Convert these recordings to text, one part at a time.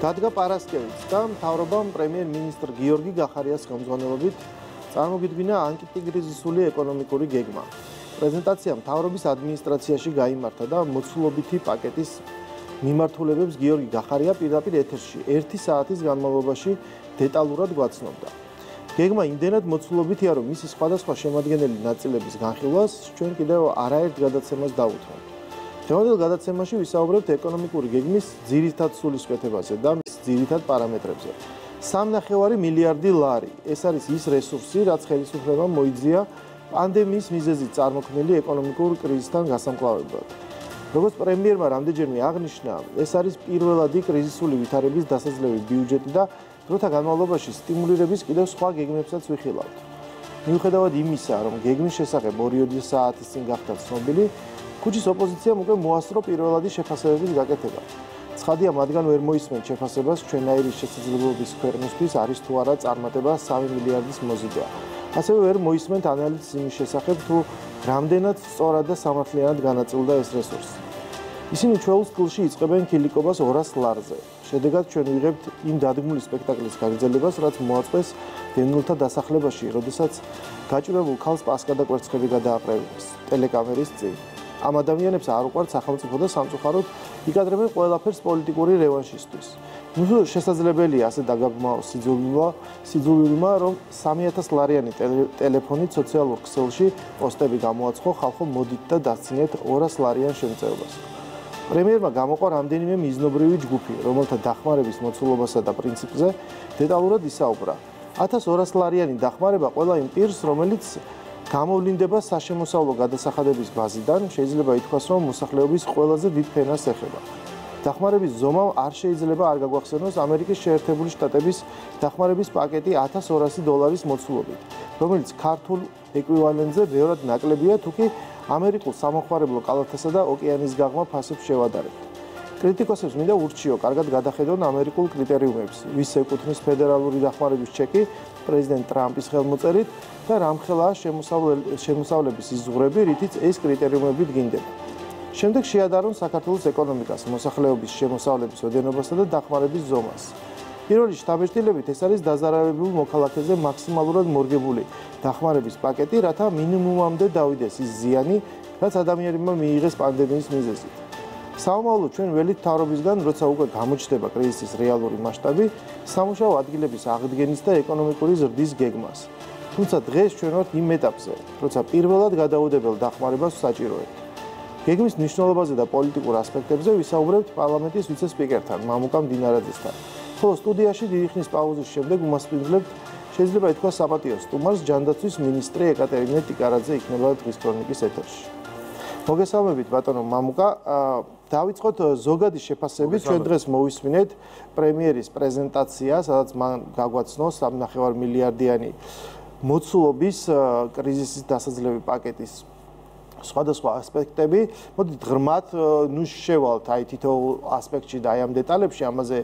დადგა პარასკევიც და მთავრობამ პრემიერ-მინისტრ გიორგი გახარიას ხელმძღვანელობით წარმოგიდგინა ანტიკრიზისული ეკონომიკური გეგმა. პრეზენტაცია მთავრობის ადმინისტრაციაში გაიმართა და მოცულობითი პაკეტის მიმართულებებს გიორგი გახარია პირდაპირ ეთერში 1 საათის განმავლობაში დეტალურად გვაცნობდა. გეგმა იმდენად მოცულობითია, რომ მისი სხვადასხვა შემადგენელი ნაწილების განხილვას ჩვენ კიდევ არაერთ გადაცემას დავუთმობთ. დღევანდელ გადაცემაში ვისაუბრებთ ეკონომიკური გეგმის ძირითად სულისკვეთებაზე და მის ძირითად პარამეტრებზე. 3,5 მილიარდი ლარი. ეს არის ის რესურსი, რაც ხელისუფლებამ მოიძია პანდემიის მიზეზით წარმოქმნილი ეკონომიკურ კრიზისთან გასამკლავებლად. როგორც პრემიერმა რამდენჯერმე აღნიშნა, ეს არის პირველადი კრიზისული ვითარების დასაძლევი ბიუჯეტი და დროთა განმავლობაში სტიმულირების კიდევ სხვა გეგმებსაც ვიხილავთ. მიუხედავად იმისა, რომ გეგმის შესახებ 2 საათის წინ გახდა ცნობილი, ქუჩის ოპოზიციამ უკვე მოასწრო პირველადი შეფასებების გაკეთება. ცხადია, მათგან ვერ მოისმენთ შეფასებას ჩვენაირი შესაძლებლობის ქვეყნისთვის არის თუ არა წარმატება 3 მილიარდის მოზიდვა. ასევე ვერ მოისმენთ ანალიზს იმის შესახებ, თუ რამდენად სწორად და სამართლიანად განაწილდა ეს რესურსი. ისინი ჩვეულ სტილში იწყებენ ქილიკობას 200 ლარზე. შედეგად ჩვენ ვიღებთ იმ დადგმული სპექტაკლის გაგრძელებას, რაც მოაწყვეს დევნილთა დასახლებაში, როდესაც გაჭირებულ ქალს პასკა და კვერცხები გადააყრევინეს ტელეკამერის წინ. ამ ადამიანებს არ უყვართ სახელმწიფო და სამწუხაროდ იკადრებენ ყველაფერს პოლიტიკური რევანშისთვის. შესაძლებელია ასე დაგაგმაოს სიძულვილმა, რომ 3000 ლარიანი ტელეფონით სოციალურ ქსელში პოსტები გამოაცხო, ხალხო მოდით და დასცინეთ 200 ლარიან შემწეობას. პრემიერმა გამოყვა რამდენიმე მიზნობრივი ჯგუფი, რომელთა დახმარების მოცულობასა და პრინციპზე დეტალურად ისაუბრა. 1200 ლარიანი დახმარება ყველა იმ პირს, რომელიც გამოვლინდება საშემოსავლო გადასახადების ბაზიდან, შეიძლება ითქვას, რომ მოსახლეობის ყველაზე დიდ ფენას ეხება. დახმარების ზომა არ შეიძლება არ გაგვახსენოს ამერიკის შეერთებული შტატების დახმარების პაკეტი $1200 მოცულობით, რომელიც ქართულ ეკვივალენტზე ბევრად ნაკლებია, თუკი ამერიკულ სამოხმარებლო კალათასა და ოკეანის გაღმა ფასებს შევადარებთ. კრიტიკოსებს მინდა ურჩიო კარგად გადახედონ ამერიკულ კრიტერიუმებს, ვის ეკუთვნის ფედერალური დახმარების ჩეკი პრეზიდენტ ტრამპის ხელმოწერით და რამხელაა შემოსავლების იზღვრები, რითიც ეს კრიტერიუმები დგინდება. შემდეგ შეადარონ საქართველოს ეკონომიკას, მოსახლეობის შემოსავლების ოდენობასა და დახმარების ზომას. პირველი შთაბეჭდილებით ეს არის დაზარალებულ მოქალაქეზე მაქსიმალურად მორგებული დახმარების პაკეტი, რათა მინიმუმამდე დავიდეს ის ზიანი, რაც ადამიანებმა მიიღეს პანდემიის მიზეზით. საომავლოდ ჩვენ ველით მთავრობისგან, როცა უკვე გამოჩნდება კრიზისის რეალური მასშტაბი, სამუშაო ადგილების აღდგენის და ეკონომიკური ზრდის გეგმას. თუმცა დღეს ჩვენ ვართ იმ ეტაპზე, როცა პირველად გადაუდებელ დახმარებას ვსაჭიროებთ. გეგმის მნიშვნელობაზე და პოლიტიკურ ასპექტებზე ვისაუბრებთ პარლამენტის ვიცე-სპიკერთან, მამუკა მდინარაძესთან. ხოლო სტუდიაში დიდი ხნის პაუზის შემდეგ უმასპინძლებთ, შეიძლება ითქვას საპატიო სტუმარს, ჯანდაცვის მინისტრი ეკატერინე ტიკარაძე იქნება დღის ქრონიკის ეთერში. მოგესალმებით ბატონო მამუკა, დავიწყოთ ზოგადი შეფასებით, ჩვენ დღეს მოვისმინეთ პრემიერის პრეზენტაცია, სადაც მან გაგვაცნო 3,5 მილიარდიანი მოცულობის კრიზისის დასაძლევი პაკეტის სხვადასხვა ასპექტები. მოდით ღრმად შევვალთ აი თითოეულ ასპექტში და აი ამ დეტალებში, ამაზე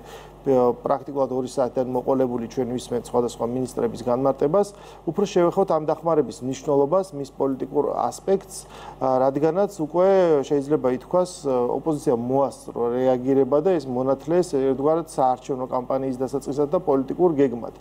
პრაქტიკულად 2 საათიდან მოყოლებული ჩვენ ვისმენთ სხვადასხვა მინისტრების განმარტებას. უფრო შევეხოთ ამ დახმარების მნიშვნელობას, მის პოლიტიკურ ასპექტს, რადგანაც უკვე შეიძლება ითქვას ოპოზიცია მოასწრო რეაგირება და ეს მონათლეს ერთგვარად საარჩევნო კამპანიის დასაწყისად და პოლიტიკურ გეგმად.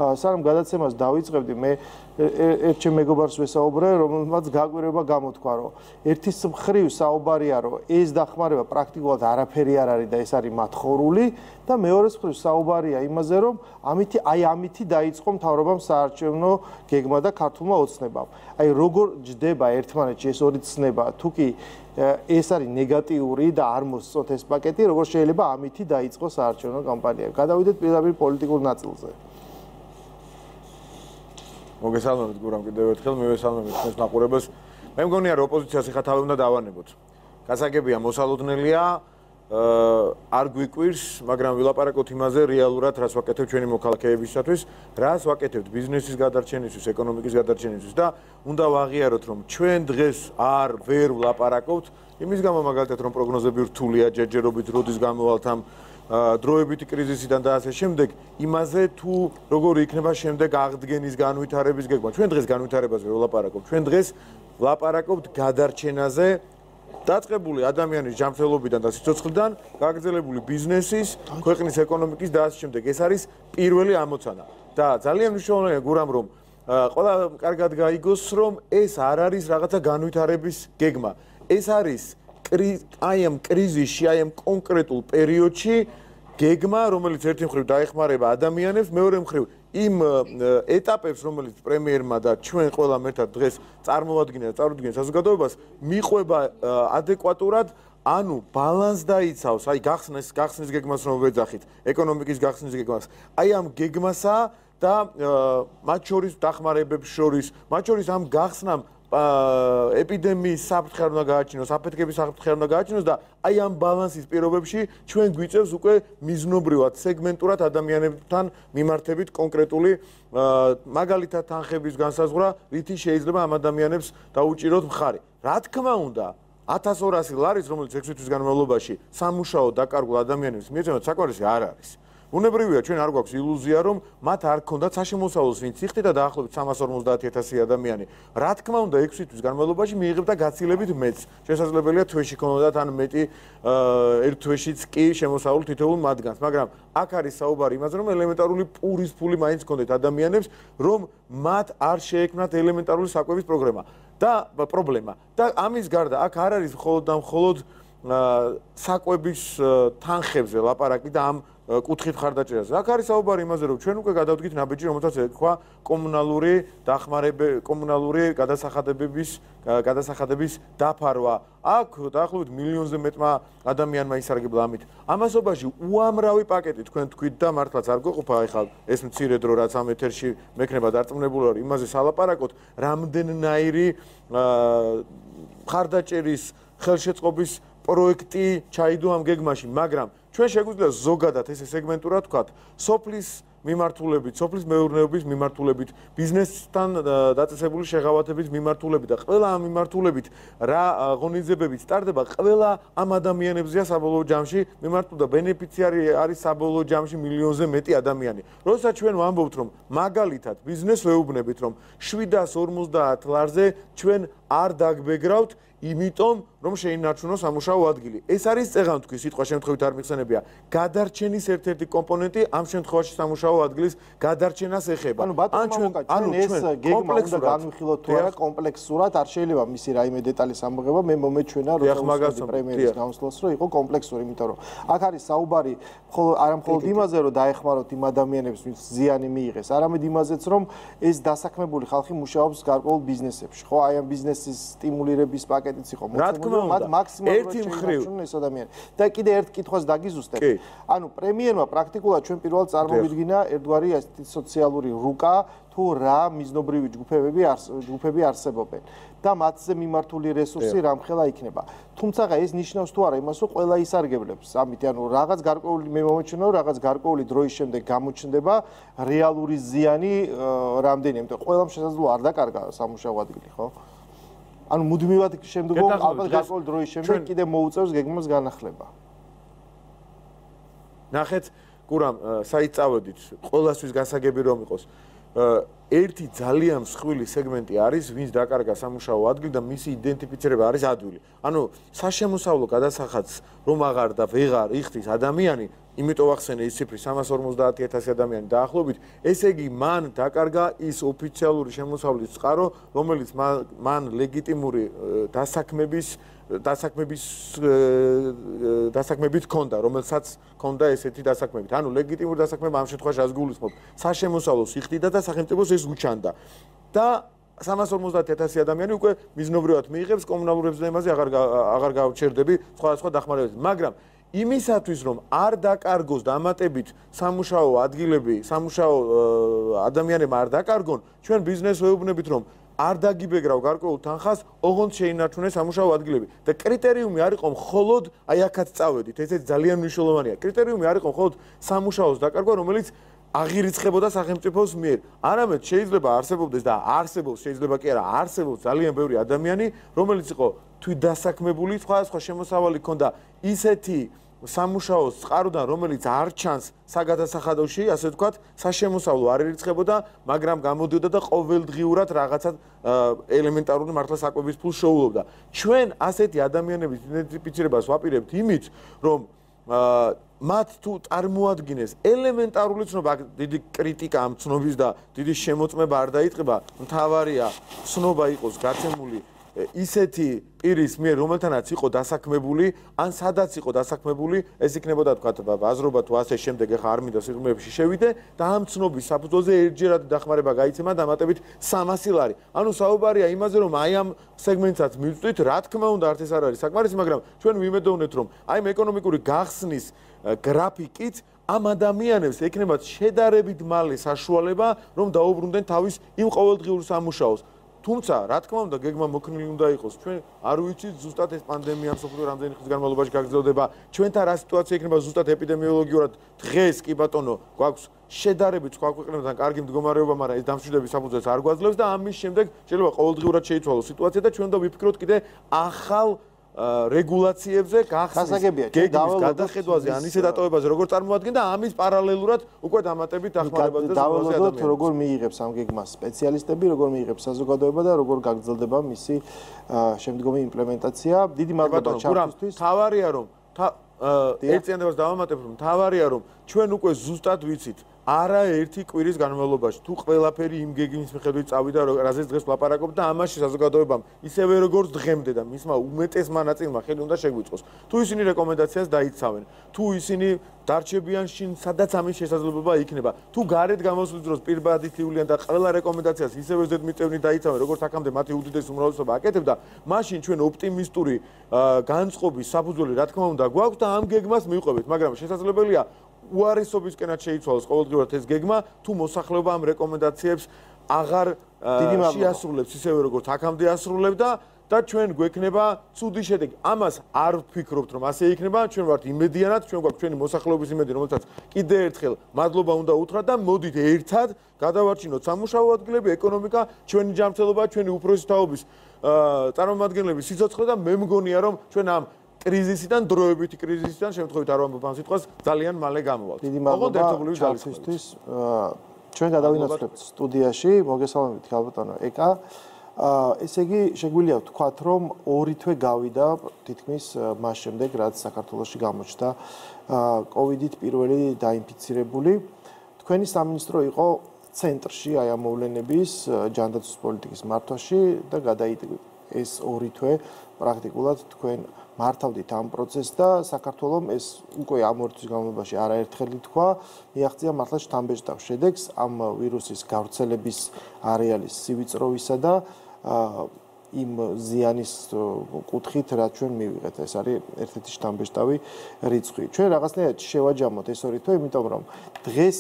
სანამ გადაცემას დავიწყებდი, მე ერთ ჩემ მეგობარს ვესაუბრე, რომელმაც გაგვირება გამოთქვა, რომ ერთის მხრივ საუბარია, რომ ეს დახმარება პრაქტიკულად არაფერი არ არის და ეს არის მათხოვრული და მეორეს მხრივ საუბარია იმაზე, რომ ამითი დაიწყო მთავრობამ საარჩევნო გეგმა და ქართულმა ოცნებამ. აი როგორ ჯდება ერთმანეთში ეს ორი ცნება, თუკი ეს არის ნეგატიური და არ მოსწონთ ეს პაკეტი, როგორ შეიძლება ამითი დაიწყო საარჩევნო კამპანია. გადავიდეთ პირდაპირ პოლიტიკურ ნაწილზე. მოგესალმებით გურამ კიდევ ერთხელ, მივესალმებით თქვენს მაყურებელს. მე მგონია რომ ოპოზიციას ეხლა თავი უნდა დავანებოთ. გასაგებია, მოსალოდნელია, არ გვიკვირს, მაგრამ ვილაპარაკოთ იმაზე რეალურად, რას ვაკეთებთ ჩვენი მოქალაქეებისათვის, რას ვაკეთებთ ბიზნესის გადარჩენისთვის, ეკონომიკის გადარჩენისთვის და უნდა ვაღიაროთ, რომ ჩვენ დღეს ვერ ვლაპარაკობთ იმის გამო მაგალითად, რომ პროგნოზები რთულია, ჯერჯერობით როდის გამოვალთ ამ დროებითი კრიზისიდან და ასე შემდეგ, იმაზე თუ როგორი იქნება შემდეგ აღდგენის განვითარების გეგმა. ჩვენ დღეს განვითარებაზე ვლაპარაკობთ. ჩვენ დღეს ვლაპარაკობთ გადარჩენაზე დაწყებული ადამიანის ჯანმრთელობიდან და სიცოცხლიდან გაგრძელებული ბიზნესის, ქვეყნის ეკონომიკის და ასე შემდეგ. ეს არის პირველი ამოცანა. და ძალიან მნიშვნელოვანია გურამ რომ ყველა კარგად გაიგოს რომ ეს არ არის რაღაცა განვითარების გეგმა. ეს არის აი ამ კრიზისში, აი ამ კონკრეტულ პერიოდში გეგმა, რომელიც ერთი მხრივ დაეხმარება ადამიანებს, მეორე მხრივ იმ ეტაპებს, რომელიც პრემიერმა და ჩვენ ყველამ ერთად დღეს წარმოვადგინა საზოგადოებას, მიყვება ადეკვატურად, ანუ ბალანს დაიცავს, აი გახსნის გეგმას რომ ვეძახით, ეკონომიკის გახსნის გეგმას. აი ამ გეგმასა და მათ შორის დახმარებებს შორის, მათ შორის ამ გახსნამ ეპიდემიის საფრთხე არ უნდა გააჩინოს, აფეთქების საფრთხე არ უნდა გააჩინოს და აი ამ ბალანსის პირობებში ჩვენ გვიწევს უკვე მიზნობრივად, სეგმენტურად ადამიანებთან მიმართებით კონკრეტული მაგალითად თანხების განსაზღვრა, რითი შეიძლება ამ ადამიანებს დაუჭიროთ მხარი. რა თქმა უნდა, 1200 ლარის, რომელიც 6 თვის განმავლობაში სამუშაო დაკარგულ ადამიანებს მიეწევათ, საკმარისი არ არის. უნებრივია ჩვენ არ გვაქვს ილუზია რომ მათ არ ქონდათ საშემოსავლოს ვინც იხდით და დაახლოებით 350,000 ადამიანი. რა თქმა უნდა 6 თვის განმავლობაში მიიღებდა გაცილებით მეც. შესაძლებელია თვეში ქონოდათ ან მეტი ერთ თვეშიც კი შემოსავლ თითოეულ მათგანს, მაგრამ აქ არის საუბარი იმაზე რომ ელემენტარული პურის ფული მაინც ქონდეთ ადამიანებს, რომ მათ არ შეექმნათ ელემენტარული საკვების პრობლემა. და ამის გარდა აქ არ არის მხოლოდ და მხოლოდ საკვების თანხებზე ლაპარაკი და ამ კუთხით ხარდაჭერაზე. აქ არის საუბარი იმაზე, რომ ჩვენ უკვე გადავდგით ნაბიჯი, რომელსაც ეთქვა კომუნალური გადასახადების დაფარვა. აქ დაახლოებით მილიონზე მეტმა ადამიანმა ისარგებლა ამით. ამასობაში უამრავი პაკეტი თქვენ თქვით და მართლაც არ გვეყოფა ახლა ეს მცირე დრო, რაც ამ ეთერში მექნება დარწმუნებული ვარ, იმაზე სალაპარაკოთ, რამდენნაირი ხარდაჭერის ხელშეწყობის პროექტი ჩაიდო ამ გეგმაში, მაგრამ ჩვენ შეგვიძლია ზოგადად ესე სეგმენტურად ვთქვათ, სოფლის მიმართულებით, სოფლის მეურნეობის მიმართულებით, ბიზნესთან დაწესებული შეღავათების მიმართულებით და ყველა ამ მიმართულებით რა ღონისძიებებით სტარდება, ყველა ამ ადამიანებზეა საბოლოო ჯამში მიმართული და ბენეფიციარი არის საბოლოო ჯამში მილიონზე მეტი ადამიანი. როდესაც ჩვენ ვამბობთ, რომ მაგალითად ბიზნეს ვეუბნებით, რომ 750 ლარზე ჩვენ არ დაგვეგრავთ, იმიტომ რომ შეინარჩუნოს სამუშაო ადგილი. ეს არის წეღანთქვი, სიტყვა შემთხვევით არ მიხსენებია. გადარჩენის ერთ-ერთი კომპონენტი ამ შემთხვევაში სამუშაო ადგილის გადარჩენას ეხება. ანუ ეს გეგმა უნდა განვიხილოთ თუ არა კომპლექსურად, არ შეიძლება მისი რაიმე დეტალის ამოღება, მე მომეჩვენა რომ პრემიერის განსვლას რომ იყო კომპლექსური, იმიტომ რომ აქ არის საუბარი არა მხოლოდ იმაზე, რომ დაეხმაროთ იმ ადამიანებს, ვინც ზიანი მიიღეს, არამედ იმაზეც, რომ ეს დასაქმებული ხალხი მუშაობს გარკვეულ ბიზნესებში, ხო? აი ამ ბიზნესის სტიმულირების პაკეტიც იყო მოცემული. მათ მაქსიმალურად შეინარჩუნონ ეს ადამიანი. და კიდე ერთ კითხვას დაგიზუსტებ. ანუ პრემიერმა პრაქტიკულად ჩვენ პირველად წარმოვიდგინა ერთგვარი ასეთი სოციალური რუკა თუ რა მიზნობრივი ჯგუფები არსებობენ და მათზე მიმართული რესურსი რამხელა იქნება. თუმცა ეს ნიშნავს თუ არა იმას, რომ ყველა ისარგებლებს ამით, ანუ რაღაც გარკვეული მე მომეჩვენა, რომ რაღაც გარკვეული დროის შემდეგ გამოჩნდება რეალური ზიანი რამდენიმე, იმიტომ ყველამ შესაძლოა არ დაკარგა სამუშაო ადგილი, ხო? ანუ მუდმივად შემდგომ ალბათ გარკვეული დროის შემდეგ კიდე მოუწევს გეგმას განახლება. ნახეთ, გურამ, საით წავედით, ყველასთვის გასაგები რომ იყოს. ერთი ძალიან მსხვილი სეგმენტი არის, ვინც დაკარგა სამუშაო ადგილი და მისი იდენტიფიცირება არის ადვილი. ანუ საშემოსავლო გადასახადს რომ აღარ და ვეღარ იხდის ადამიანი, იმიტომ ახსენე ის ციფრი 350,000 ადამიანი დაახლოებით, ესე იგი მან დაკარგა ის ოფიციალური შემოსავლის წყარო, რომელიც მან ლეგიტიმური დასაქმებით ჰქონდა, რომელსაც ჰქონდა ესეთი დასაქმებით. ანუ ლეგიტიმური დასაქმება ამ შემთხვევაში რაც გულისხმობ, საშემოსავლოს იხდიდა და სახელმწიფოს ეს უჩანდა. და 350,000 ადამიანი უკვე მიზნობრივად მიიღებს კომუნალურ ემზემაზე აღარ გავჩერდები სხვადასხვა დახმარებებით, მაგრამ იმისათვის რომ არ დაკარგოს დამატებით სამუშაო ადგილები, სამუშაო ადამიანებმა არ დაკარგონ, ჩვენ ბიზნესს ვეუბნებით რომ არ დაგიბეგრავ გარკვეულ თანხას, ოღონდ შეინარჩუნეს სამუშაო ადგილები და კრიტერიუმი არ იყო მხოლოდ აი აქაც წავედით, ესეც ძალიან მნიშვნელოვანია. კრიტერიუმი არ იყო მხოლოდ სამუშაოს დაკარგვა, რომელიც აღირიცხებოდა სახელმწიფოს მიერ. არამედ შეიძლება არსებობდეს და არსებობს, შეიძლება კი არა, არსებობს ძალიან ბევრი ადამიანი, რომელიც იყო თვითდასაქმებული, სხვადასხვა შემოსავალი ჰქონდა ისეთი სამუშაოს წყაროდან, რომელიც არ ჩანს საგადასახადოში, ასე ვთქვათ, საშემოსავლო არ ერიცხებოდა, მაგრამ გამოდიოდა და ყოველდღიურად რაღაცა ელემენტარული მართლა საკვების ფულს შოულობდა. ჩვენ ასეთი ადამიანების იდენტიფიცირებას ვაპირებთ იმით, რომ მათ თუ წარმოადგინეს ელემენტარული ცნობა, დიდი კრიტიკა ამ ცნობის და დიდი შემოწმება არ დაიწყება, მთავარია ცნობა იყოს გაცემული ისეთი პირის მიერ, რომელთანაც იყო დასაქმებული, ან სადაც იყო დასაქმებული, ეს იქნებოდა თქვა აზრობა თუ ასე შემდეგ, ეხა არ მინდა სიღრმეებში შევიდე და ამ ცნობის საფუძველზე ერთჯერად დახმარება გაიცემა დამატებით 300 ლარი. ანუ საუბარია იმაზე, რომ აი ამ სეგმენტსაც მივწვით, რა თქმა უნდა, არც ეს არ არის საკმარისი, მაგრამ ჩვენ ვიმედოვნეთ, რომ აი ამ ეკონომიკური გახსნის გრაფიკით ამ ადამიანებს ექნებათ შედარებით მალე საშუალება, რომ დაუბრუნდნენ თავის იმ ყოველდღიურ სამუშაოს. თუმცა, რა თქმა უნდა, გეგმა მოქნილი უნდა იყოს. ჩვენ არ ვიცით ზუსტად ეს პანდემია მსოფლიო რამდენი ხნის განმავლობაში გაგრძელდება. ჩვენთან რა სიტუაცია იქნება ზუსტად ეპიდემიოლოგიურად. დღეს კი ბატონო, გვაქვს შედარებით სხვა ქვეყნებთან კარგი მდგომარეობა, მაგრამ ეს დამშვიდების საფუძველს არ გვაძლევს და ამის შემდეგ შეიძლება ყოველდღიურად შეიცვალოს სიტუაცია და ჩვენ უნდა ვიფიქროთ კიდე ახალ რეგულაციებზე, გახსნის გეგმის გადახედვაზე, ან ისე დატოვებაზე, როგორ წარმოადგენდა და ამის პარალელურად უკვე დამატებით დახმარებაზე და დავალოდოთ, როგორ მიიღებს ამ გეგმას სპეციალისტები, როგორ მიიღებს საზოგადოება და როგორ გაგრძელდება მისი შემდგომი იმპლემენტაცია. დიდი მადლობა ჩართვისთვის. თავარია რომ ერთიანებას დავამატებ, რომ თავარია რომ ჩვენ უკვე ზუსტად ვიცით არაერთი კვირის განმავლობაში თუ ყველაფერი იმ გეგმის მიხედვით წავიდა, რაზეც დღეს ვლაპარაკობთ და ამაში საზოგადოებამ ისევე როგორც დღემდე და მისმა უმეტესმა ნაწილმა ხელი უნდა შეგვიწყოს. თუ ისინი რეკომენდაციას დაიცავენ, თუ ისინი დარჩებიან შინ, სადაც ამის შესაძლებლობა იქნება. თუ გარეთ გამოსვლის დროს პირბადითიულიან და ყველა რეკომენდაციას ისევე ზედმიწევნი დაიცავენ, როგორც აქამდე მათი უდიდესი უმრავლესობა აკეთებდა, მაშინ ჩვენ ოპტიმისტური განწყობის საფუძველი რა თქმა უნდა გვაქვს და ამ გეგმას მივყვებით, მაგრამ შესაძლებელია უარესობისკენაც შეიცვალოს ყოველდღიურად ეს გეგმა, თუ მოსახლეობა ამ რეკომენდაციებს აღარ შეასრულებს ისევე როგორც აქამდე ასრულებდა და ჩვენ გვექნება ცუდი შედეგი. ამას არ ვფიქრობთ, რომ ასე იქნება, ჩვენ ვართ იმედიანად, ჩვენ გვაქვს ჩვენი მოსახლეობის იმედი, რომელსაც კიდე ერთხელ მადლობა უნდა უთხრათ და მოდით ერთად გადავარჩინოთ სამუშაო ადგილები, ეკონომიკა, ჩვენი ჯანმრთელობა, ჩვენი უფროსი თაობის წარმომადგენლების სიცოცხლე და მე მგონია, რომ ჩვენ ამ კრიზისიდან, დროებითი კრიზისიდან, შემთხვევით არ ვამბობ ამ სიტყვას, ძალიან მალე გამოვართ. დიდი მადლობა ჩართვისთვის. ჩვენ გადავინაცვლებთ სტუდიაში, მოგესალმებით ქალბატონო ეკა. ესე იგი, შეგვიძლია ვთქვათ, რომ ორი თვე გავიდა თითქმის მას შემდეგ, რაც საქართველოში გამოჩნდა კოვიდით პირველი დაინფიცირებული. თქვენი სამინისტრო იყო ცენტრში აი ამ მოვლენების ჯანდაცვის პოლიტიკის მართვაში და გადაიდგა ეს ორი თვე პრაქტიკულად თქვენ მართავდით ამ პროცესს და საქართველოს ეს უკვე ამ ორი თვის განმავლობაში არაერთხელ თქვა, მიაღწია მართლა შთამბეჭდავ შედეგს ამ ვირუსის გავრცელების არეალის სივიწროვისა და იმ ზიანის კუთხით, რაც ჩვენ მივიღეთ. ეს არის ერთ-ერთი შთამბეჭდავი რიცხვი. ჩვენ რაღაცნაირად შევაჯამოთ ეს ორი თვე, იმიტომ რომ დღეს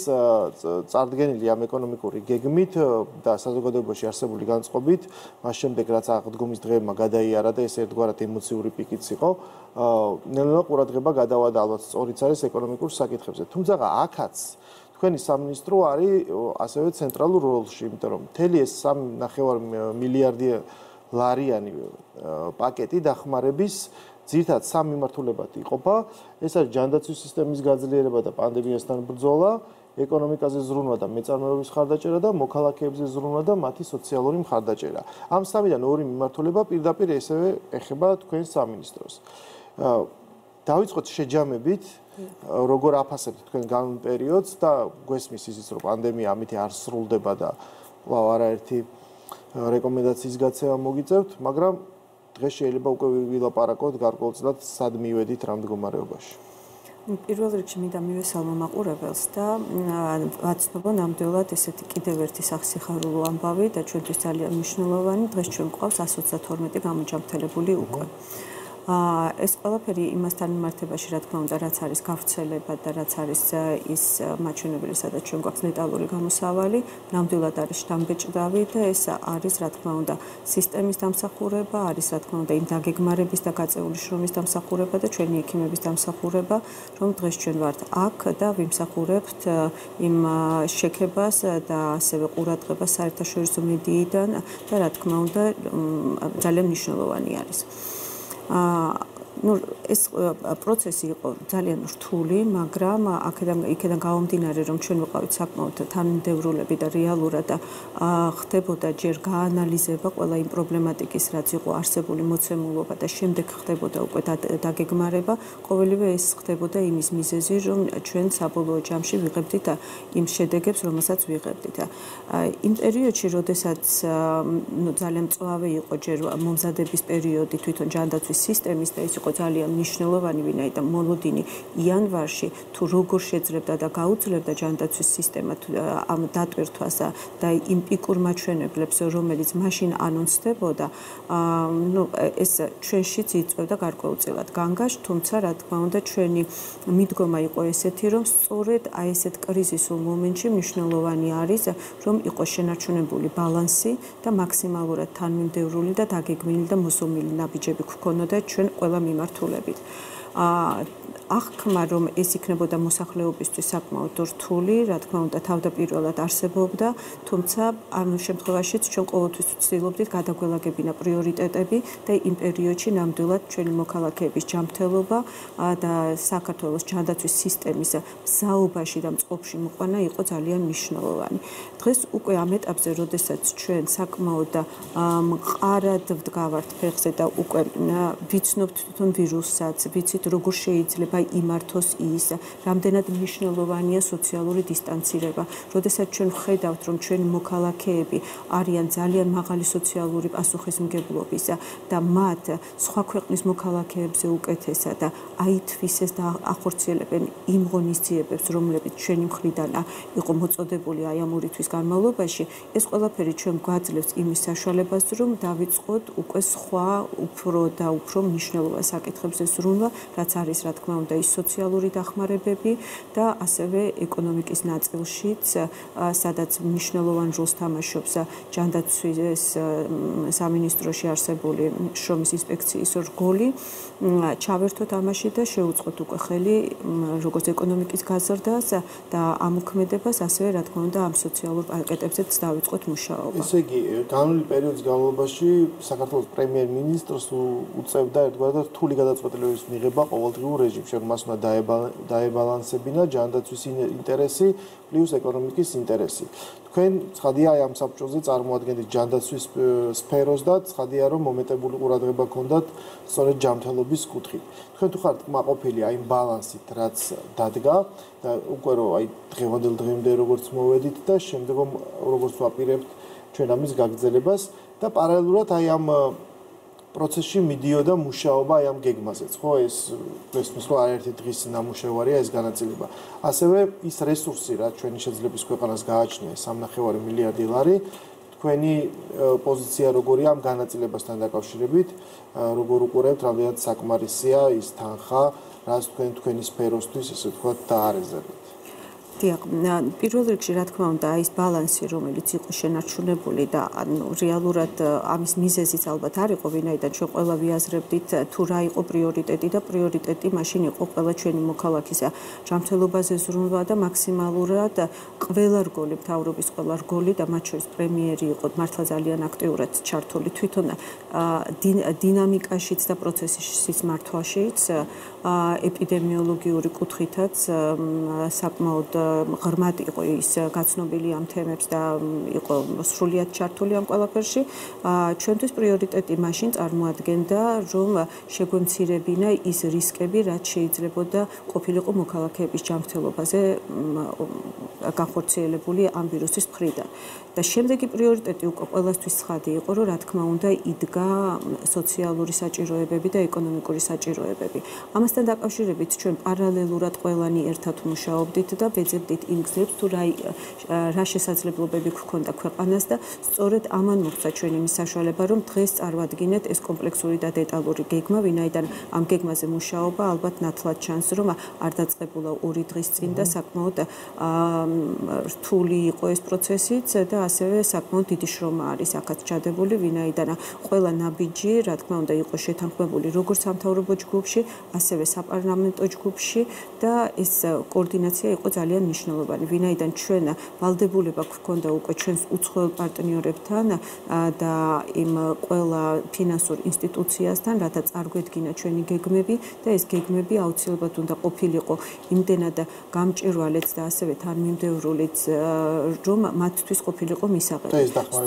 წარდგენილი ამ ეკონომიკური გეგმით და საზოგადოებაში არსებული განწყობით, მას შემდეგ რაც აღდგომის დღეებმა გადაიარა და ეს ერთგვარად ემოციური პიკიც იყო, ნელ-ნელა ყურადღება გადავადა ალბათ სწორიც არის ეკონომიკურ საკითხებზე. თუმცა აქაც თქვენი სამინისტრო არის ასევე ცენტრალურ როლში, იმიტომ რომ მთელი ეს 3.5 მილიარდი ლარიანი პაკეტი დახმარების ძირითადად სამ მიმართულებად იყოფა. ეს არის ჯანდაცვის სისტემის გაძლიერება და პანდემიასთან ბრძოლა, ეკონომიკაზე ზრუნვა და მეწარმეობის მხარდაჭერა და მოქალაქეებზე ზრუნვა და მათი სოციალური მხარდაჭერა. ამ სამიდან ორი მიმართულება პირდაპირ ესევე ეხება თქვენ სამინისტროს. დავიწყოთ შეჯამებით, როგორ აფასებთ თქვენ განულ პერიოდს და გვესმის ისიც, რომ პანდემია ამით არ სრულდება და კვლავ არაერთი რეკომენდაციის გაცემა მოგიწევთ, მაგრამ დღეს შეიძლება უკვე ვილაპარაკოთ გარკვეულწილად სად მივედით რა მდგომარეობაში. პირველ რიგში მინდა მივესალმო მაყურებელს და ვაცნობო ნამდვილად ესეთი კიდევ ერთი სახსიხარულო ამბავი და ჩვენთვის ძალიან მნიშვნელოვანი. დღეს ჩვენ გვყავს 132 გამოჯამრთელებული უკვე. ეს ყველაფერი იმასთან მიმართებაში, რა თქმა უნდა, რაც არის გავრცელება და რაც არის ის მაჩვენებელი, სადაც ჩვენ გვაქვს ნეტალური გამოსავალი, ნამდვილად არის შთამბეჭდავი და ეს არის, რა თქმა უნდა, სისტემის დამსახურება, არის, რა თქმა უნდა, იმ დაგეგმარების და გაწეული შრომის დამსახურება და ჩვენი ექიმების დამსახურება, რომ დღეს ჩვენ ვართ აქ და ვიმსახურებთ იმ შექებას და ასევე ყურადღებას საერთაშორისო მედიიდან და, რა თქმა უნდა, ძალიან მნიშვნელოვანი არის. ეს პროცესი იყო ძალიან რთული, მაგრამ იქედან გამომდინარე, რომ ჩვენ ვიყავით საკმაოდ თანმიმდევრულები და რეალურად ხდებოდა ჯერ გაანალიზება ყველა იმ პრობლემატიკის, რაც იყო არსებული მოცემულობა და შემდეგ ხდებოდა უკვე დაგეგმარება, ყოველივე ეს ხდებოდა იმის მიზეზი, რომ ჩვენ საბოლოო ჯამში ვიღებდით იმ შედეგებს, რომელსაც ვიღებდით. იმ პერიოდში, როდესაც ძალიან მწვავე იყო ჯერ მომზადების პერიოდი თვითონ ჯანდაცვის სისტემის და ეს იყო ძალიან მნიშვნელოვანი, ვინაიდან მოლოდინი იანვარში თუ როგორ შეძლებდა და გაუძლებდა ჯანდაცვის სისტემა ამ დატვირთვას და იმ პიკურ მაჩვენებლებს, რომელიც მაშინ ანონსდებოდა, ეს ჩვენშიც იწვევდა გარკვეულწილად განგაშ, თუმცა რა თქმა უნდა ჩვენი მიდგომა იყო ესეთი, რომ სწორედ აი ესეთ კრიზისულ მომენტში მნიშვნელოვანი არის, რომ იყოს შენარჩუნებული ბალანსი და მაქსიმალურად თანმიმდევრული და დაგეგმილი და მოსომილი ნაბიჯები გქონოდა ჩვენ ყველა მიმართულებით. აღქმა, რომ ეს იქნებოდა მოსახლეობისთვის საკმაოდ რთული, რა თქმა უნდა, თავდაპირველად არსებობდა, თუმცა ამ შემთხვევაშიც ჩვენ ყოველთვის ვცდილობდით გადაგველაგებინა პრიორიტეტები და იმ პერიოდში ნამდვილად ჩვენი მოქალაქეების ჯანმრთელობა და საქართველოს ჯანდაცვის სისტემის მზაობაში და მწყობში მოყვანა იყო ძალიან მნიშვნელოვანი. დღეს უკვე ამ ეტაპზე, როდესაც ჩვენ საკმაოდ მყარად ვდგავართ ფეხზე და უკვე ვიცნობთ თვითონ ვირუსსაც, ვიცით როგორ შეიძლება იმართოს ის, რამდენად მნიშვნელოვანია სოციალური დისტანცირება. როდესაც ჩვენ ვხედავთ, რომ ჩვენი მოქალაქეები არიან ძალიან მაღალი სოციალური პასუხისმგებლობის და მათ სხვა ქვეყნის მოქალაქეებზე უკეთესა და აითვისეს და ახორციელებენ იმ ღონისძიებებს, რომლებიც ჩვენი მხრიდან იყო მოწოდებული აი ამ 2 თვის განმავლობაში, ეს ყველაფერი ჩვენ გვაძლევს იმის საშუალებას, რომ დავიწყოთ უკვე სხვა უფრო და უფრო მნიშვნელოვან საკითხებზე ზრუნვა, რაც არის რა თქმა უნდა ის სოციალური დახმარებები და ასევე ეკონომიკის ნაწილშიც, სადაც მნიშვნელოვან როლს თამაშობს ჯანდაცვის სამინისტროში არსებული შრომის ინსპექციის რგოლი, ჩავერთოთ ამაში და შევუწყოთ უკვე ხელი როგორც ეკონომიკის გაზრდას და ამოქმედებას, ასევე რა თქმა უნდა ამ სოციალურ პაკეტებზეც დავიწყოთ მუშაობა. ესე იგი, განვლილი პერიოდის განმავლობაში საქართველოს პრემიერ-მინისტრს უწევდა ერთგვარად რთული გადაწყვეტილებების მიღება ყოველდღიურ რეჟიმში, რომ მას უნდა დაებალანსებინა ჯანდაცვის ინტერესი პლუს ეკონომიკის ინტერესი. თქვენ ცხადია აი ამ საბჭოზე წარმოადგენთ ჯანდაცვის სფეროს და ცხადია რომ მომეტებული ყურადღება გქონდათ სწორედ ჯანმრთელობის კუთხით. თქვენ თუ ხართ კმაყოფილი აი ბალანსით, რაც დადგა და უკვე რომ აი დღევანდელ დღემდე როგორც მოვედით და შემდეგ როგორც ვაპირებთ ჩვენ ამის გაგრძელებას და პარალელურად აი ამ პროცესში მიდიოდა მუშაობა აი ამ გეგმაზეც, ხო, ეს გესმის რომ არაერთი დღის ნამუშევარია ეს განაწილება. ასევე ის რესურსი, რაც ჩვენი შეძლების ქვეყანას გააჩნია, 3.5 მილიარდი ლარი, თქვენი პოზიცია როგორია ამ განაწილებასთან დაკავშირებით, როგორ უყურებთ, რამდენად საკმარისია ის თანხა, რაც თქვენი სფეროსთვის, ესე ვთქვათ, დაარეზერვეთ. დიახ, პირველ რიგში რა თქმა უნდა ის ბალანსი, რომელიც იყო შენარჩუნებული და რეალურად ამის მიზეზიც ალბათ არ იყო, ვინაიდან ჩვენ ყველა ვიაზრებდით თუ რა იყო პრიორიტეტი და პრიორიტეტი მაშინ იყო ყველა ჩვენი მოქალაქის ჯანმრთელობაზე ზრუნვა და მაქსიმალურად ყველა რგოლი, მთავრობის ყველა რგოლი და მათ შორის პრემიერი იყო მართლა ძალიან აქტიურად ჩართული თვითონ დინამიკაშიც და პროცესის მართვაშიც, ეპიდემიოლოგიური კუთხითაც საკმაოდ ღრმად იყო ის გაცნობილი ამ თემებს და იყო სრულიად ჩართული ამ ყველაფერში. ჩვენთვის პრიორიტეტი მაშინ წარმოადგენდა, რომ შეგვემცირებინა ის რისკები, რაც შეიძლებოდა ყოფილიყო მოქალაქეების ჯანმრთელობაზე განხორციელებული ამ ვირუსის მხრიდან. და შემდეგი პრიორიტეტი უკვე ყველასთვის ცხადი იყო, რომ რა თქმა უნდა იდგა სოციალური საჭიროებები და ეკონომიკური საჭიროებები. ამასთან დაკავშირებით ჩვენ პარალელურად ყველანი ერთად მუშაობდით და ვეძებდით იმ გზებს, თუ რა შესაძლებლობები გქონდა ქვეყანას და სწორედ ამან მოხდა ჩვენ იმის საშუალება, რომ დღეს წარვადგინეთ ეს კომპლექსური და დეტალური გეგმა, ვინაიდან ამ გეგმაზე მუშაობა ალბათ ნათლად ჩანს, რომ არ დაწყებულა 2 დღის წინ და საკმაოდ რთული იყო ეს პროცესიც და ასევე საკმაოდ დიდი შრომა არის აქაც ჩადებული, ვინაიდან ყველა ნაბიჯი, რა თქმა უნდა, იყო შეთანხმებული როგორც სამთავრობო ჯგუფში, ასევე საპარლამენტო ჯგუფში და ეს კოორდინაცია იყო ძალიან მნიშვნელოვანი. ვინაიდან ჩვენ ვალდებულება გვქონდა უკვე ჩვენს უცხოელ პარტნიორებთან და იმ ყველა ფინანსურ ინსტიტუციასთან, რათა წარგვედგინა ჩვენი გეგმები და ეს გეგმები აუცილებლად უნდა ყოფილიყო იმდენად გამჭვირვალეც და ასევე თანმიმდევრულიც, რომ მათთვის ყოფილიყო მისაღები.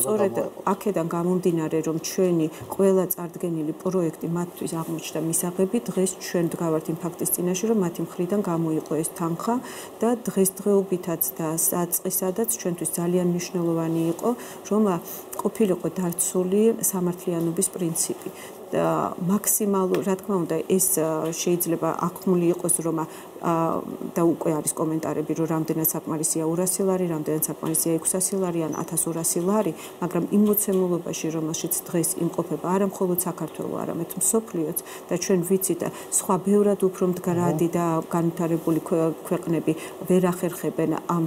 სწორედ აქედან გამომდინარე, რომ ჩვენი ყველა წარდგენილი პროექტი მათთვის აღმოჩნდა მისაღები, დღეს ჩვენ დგავართ იმ ფაქტის წინაშე, რომ მათი მხრიდან გამოიყო ეს თანხა და დღესდღეობითაც და საწყისადაც ჩვენთვის ძალიან მნიშვნელოვანი იყო, რომ ყოფილიყო დაცული სამართლიანობის პრინციპი. მაქსიმალურ, რა თქმა უნდა, ეს შეიძლება აღქმული იყოს, რომ და უკვე არის კომენტარები, რომ რამდენად საკმარისია 200 ლარი, რამდენად საკმარისია 600 ლარი ან 1200 ლარი, მაგრამ იმ მოცემულობაში, რომელშიც დღეს იმყოფება არა მხოლოდ საქართველო, არამედ მსოფლიოც და ჩვენ ვიცით სხვა ბევრად უფრო მდგრადი და განვითარებული ქვეყნები ვერ ახერხებენ ამ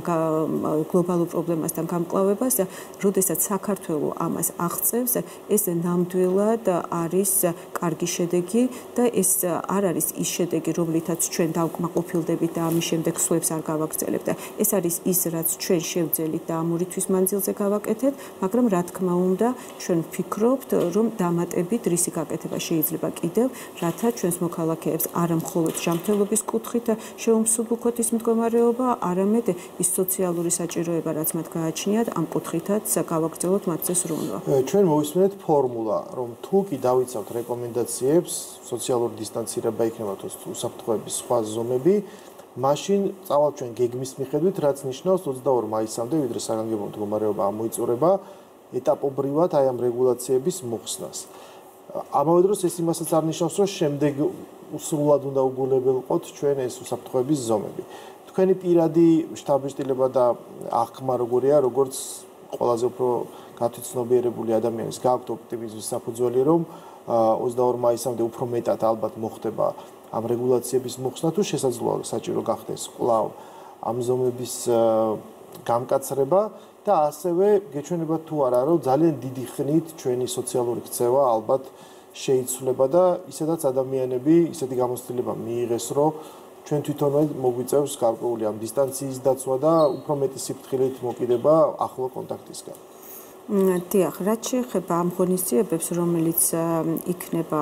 გლობალურ პრობლემასთან გამკლავებას, როდესაც საქართველო ამას აღწევს, ეს ნამდვილად არის კარგი შედეგი და ეს არ არის ის შედეგი, რომლითაც ჩვენ დავკმაყოფილდებით და ამის შემდეგ სვლებს არ გავაგრძელებთ და ეს არის ის, რაც ჩვენ შევძელით და ამ ორი თვის მანძილზე გავაკეთეთ, მაგრამ რა თქმა უნდა, ჩვენ ვფიქრობთ, რომ დამატებით რისი გაკეთება შეიძლება კიდევ, რათა ჩვენს მოქალაქეებს არა მხოლოდ ჯანმრთელობის კუთხით შეუმსუბუქოთ ის მდგომარეობა, არამედ ის სოციალური საჭიროება, რაც მათ გააჩნიათ, ამ კუთხითაც გავაგრძელოთ მათზე სრულობა. ჩვენ მოვისმენთ ფორმულა, რომ თუ კი დავიცავთ რეკომენდაციებს, სოციალური დისტანცირება იქნება თუ უსაფრთხოების სხვა ზომები, მაშინ წავალთ ჩვენ გეგმის მიხედვით, რაც ნიშნავს 22 მაისამდე, ვიდრე საგანგებო მდგომარეობა ამოიწურება, ეტაპობრივად აი ამ რეგულაციების მოხსნას. ამავე დროს ეს იმასაც არ ნიშნავს, რომ შემდეგ სრულად უნდა უგულებელყოთ ჩვენ ეს უსაფრთხოების ზომები. თქვენი პირადი შთაბეჭდილება და აღქმა როგორია, როგორც ყველაზე უფრო გათვითცნობიერებული ადამიანის გააქვთ ოპტიმიზმის საფუძველი, რომ 22 მაისამდე უფრო მეტად ალბათ მოხდება ამ რეგულაციების მოხსნა, თუ შესაძლოა საჭირო გახდეს კვლავ ამ ზომების გამკაცრება და ასევე გეჩვენება თუ არა, რომ ძალიან დიდი ხნით ჩვენი სოციალური ქცევა ალბათ შეიცვლება და ისედაც ადამიანები ისეთი გამოცდილება მიიღეს, რომ ჩვენ თვითონვე მოგვიწევს გარკვეული ამ დისტანციის დაცვა და უფრო მეტი სიფრთხილით მოკიდება ახლო კონტაქტისგან. დიახ, რაც შეეხება ამ ღონისძიებებს, რომელიც იქნება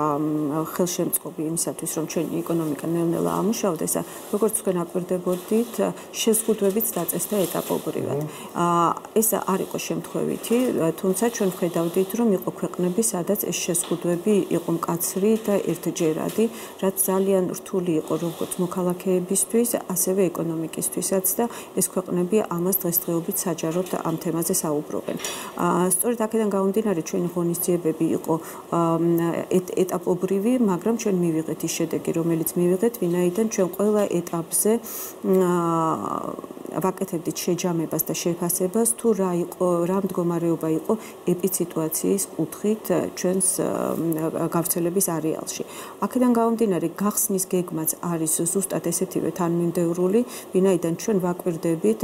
ხელშემწყობი იმისათვის, რომ ჩვენი ეკონომიკა ნელ-ნელა ამუშავდეს, როგორც თქვენ აკვირდებოდით, შეზღუდვებიც დაწესდა ეტაპობრივად. ეს არ იყო შემთხვევითი, თუმცა ჩვენ ვხედავდით, რომ იყო ქვეყნები, სადაც ეს შეზღუდვები იყო მკაცრი და ერთჯერადი, რაც ძალიან რთული იყო როგორც მოქალაქეებისთვის, ასევე ეკონომიკისთვისაც და ეს ქვეყნები ამას დღესდღეობით საჯაროდ ამ თემაზე საუბრობენ. სწორედ აქედან გამომდინარე ჩვენი ღონისძიებები იყო ეტაპობრივი, მაგრამ ჩვენ მივიღეთ ის შედეგი, რომელიც მივიღეთ, ვინაიდან ჩვენ ყველა ეტაპზე ვაკეთებდით შეჯამებას და შეფასებას, თუ რა მდგომარეობა იყო ეპიციტუაციის კუთხით ჩვენს გავრცელების არეალში. აქედან გამომდინარე გახსნის გეგმაც არის ზუსტად ესეთივე თანმიმდევრული, ვინაიდან ჩვენ ვაკვირდებით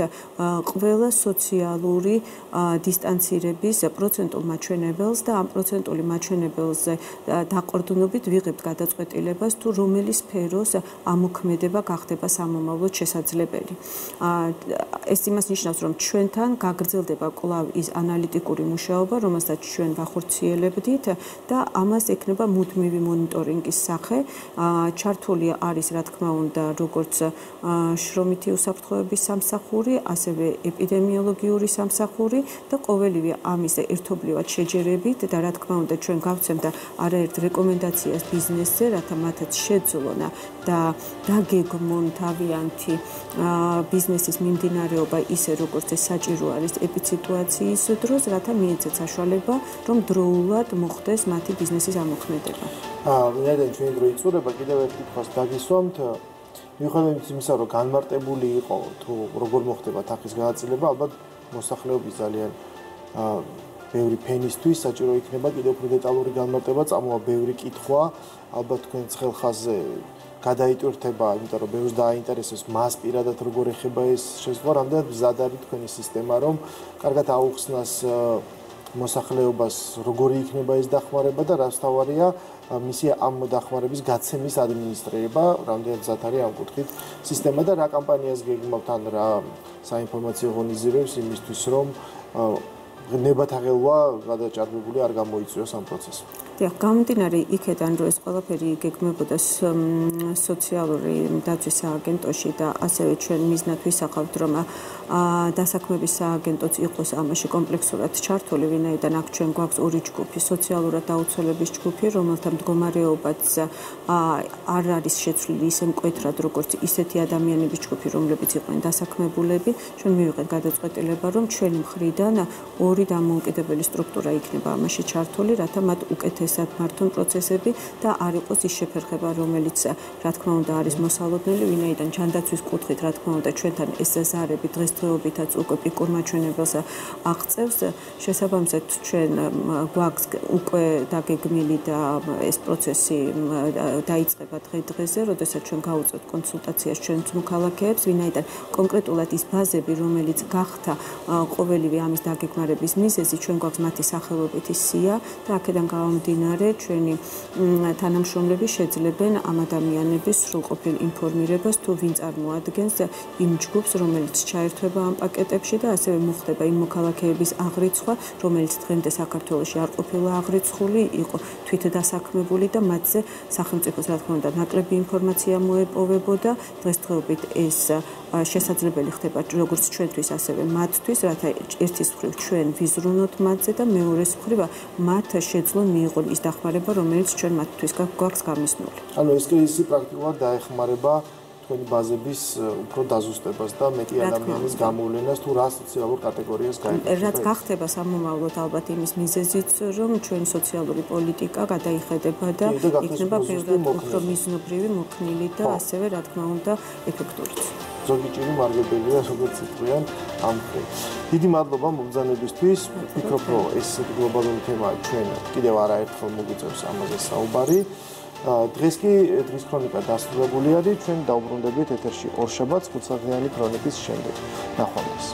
ყველა სოციალური დისტანცირების პროცენტულ მაჩვენებელს და ამ პროცენტული მაჩვენებელზე დაყრდნობით ვიღებთ გადაწყვეტილებას, თუ რომელი სფეროს ამოქმედება გახდება სამომავლოდ შესაძლებელი. ეს იმას ნიშნავს, რომ ჩვენთან გაგრძელდება კვლავ ის ანალიტიკური მუშაობა, რომელსაც ჩვენ ვახორციელებდით და ამას ექნება მუდმივი მონიტორინგის სახე. ჩართული არის, რა თქმა უნდა, როგორც შრომითი უსაფრთხოების სამსახური, ასევე ეპიდემიოლოგიური სამსახური და ყოველივე ამის ერთობლივად შეჯერებით და რა თქმა უნდა ჩვენ გავცემთ არაერთ რეკომენდაციას ბიზნესზე, რათა მათაც შეძლონ და დაგეგმონ თავიანთი ბიზნესის მიმდინარეობა ისე, როგორც ეს საჭირო არის ეპიციტუაციის დროს, რათა მიეცეთ საშუალება, რომ დროულად მოხდეს მათი ბიზნესის ამოქმედება. ვინაიდან ჩვენი დრო იწურება, კიდევ ერთ კითხვას დაგისვამთ. მიუხედავად იმისა, რომ განმარტებული იყო თუ როგორ მოხდება თანხის განაწილება, ალბათ მოსახლეობის ძალიან ბევრი ფენისთვის საჭირო იქნება კიდევ უფრო დეტალური განმარტება, წამოვა ბევრი კითხვა, ალბათ თქვენს ხელხაზზე გადაიტვირთება, იმიტომ რომ ბევრს დააინტერესებს მას პირადად როგორ ეხება ეს შესაძლოა, რამდენად მზად არის თქვენი სისტემა, რომ კარგად აუხსნას მოსახლეობას როგორი იქნება ეს დახმარება და რაც თავარია მისი ამ დახმარების გაცემის ადმინისტრირება, რამდენად მზად არის ამ კუთხით სისტემა და რა კამპანიას გეგმავთ ან რა საინფორმაციო ღონისძიებებს იმისთვის რომ ნებათაღელვა გადაჭარბებული არ გამოიწვიოს ამ პროცესში. დიახ, გამომდინარე იქედან, რომ ეს ყველაფერი იგეგმებოდა სოციალური დაცვის სააგენტოში და ასევე ჩვენ მიზნად ვისახავთ, რომ დასაქმების სააგენტოც იყოს ამაში კომპლექსურად ჩართული, ვინაიდან აქ ჩვენ გვაქვს ორი ჯგუფი, სოციალურად დაუცველების ჯგუფი, რომელთა მდგომარეობაც არ არის შეცვლილი ისე მკვეთრად, როგორც ისეთი ადამიანების ჯგუფი, რომლებიც იყვნენ დასაქმებულები. ჩვენ მივიღეთ გადაწყვეტილება, რომ ჩვენი მხრიდან ორი დამოუკიდებელი სტრუქტურა იქნება ამაში ჩართული, რათა მათ უკეთესად მართონ პროცესები და არ იყოს ის შეფერხება, რომელიც რა თქმა უნდა არის მოსალოდნელი, ვინაიდან ჯანდაცვის კუთხით რა თქმა უნდა ჩვენთან ეს ზარები დღესდღეობითაც უკვე პიკურ მაჩვენებელს აღწევს. შესაბამისად ჩვენ გვაქვს უკვე დაგეგმილი და ეს პროცესი დაიწყება დღე-დღეზე, როდესაც ჩვენ გავუწევთ კონსულტაციას ჩვენს მოქალაქეებს, ვინაიდან კონკრეტულად ის ბაზები, რომელიც გახდა ყოველივე ამის დაგეგმარების მიზეზი, ჩვენ გვაქვს მათი სახელობითი სია და აქედან გამომდინარე ჩვენი თანამშრომლები შეძლებენ ამ ადამიანების სრულყოფილ ინფორმირებას თუ ვინ წარმოადგენს იმ ჯგუფს, რომელიც ჩაერთვება ამ პაკეტებში და ასევე მოხდება იმ მოქალაქეების აღრიცხვა, რომელიც დღემდე საქართველოში არ ყოფილა აღრიცხული, იყო თვითდასაქმებული და მათზე სახელმწიფოს რა თქმა უნდა ნაკლები ინფორმაცია მოეპოვებოდა. დღესდღეობით ეს შესაძლებელი ხდება როგორც ჩვენთვის, ასევე მათთვის, რათა ერთის მხრივ ჩვენ ვიზრუნოთ მათზე და მეორეს მხრივ მათ შეძლონ მიიღონ ის დახმარება, რომელიც ჩვენ მათთვის გვაქვს გამიზნული. ანუ ეს კრიზისი პრაქტიკულად დაეხმარება თქვენი ბაზების უფრო დაზუსტებას და მეტი ადამიანის გამოვლენას თუ რა სოციალურ კატეგორიას გაიგებთ. რაც გახდება სამომავლოდ ალბათ იმის მიზეზიც, რომ ჩვენი სოციალური პოლიტიკა გადაიხედება და იქნება ბევრად უფრო მიზნობრივი, მოქნილი და ასევე რა თქმა უნდა ეფექტურიც. ზოგი ჭირი მარგებელია, როგორც იყვიან ამ ხელ. დიდი მადლობა მომბრძანებისთვის. ვფიქრობ, რომ ეს გლობალური თემა ჩვენ კიდევ არაერთხელ მოგვიწევს ამაზე საუბარი. დღეს კი დღის ქრონიკა დასრულებული არის. ჩვენ დავბრუნდებით ეთერში ორშაბათს 5 საათიანი ქრონიკის შემდეგ. ნახვამდის.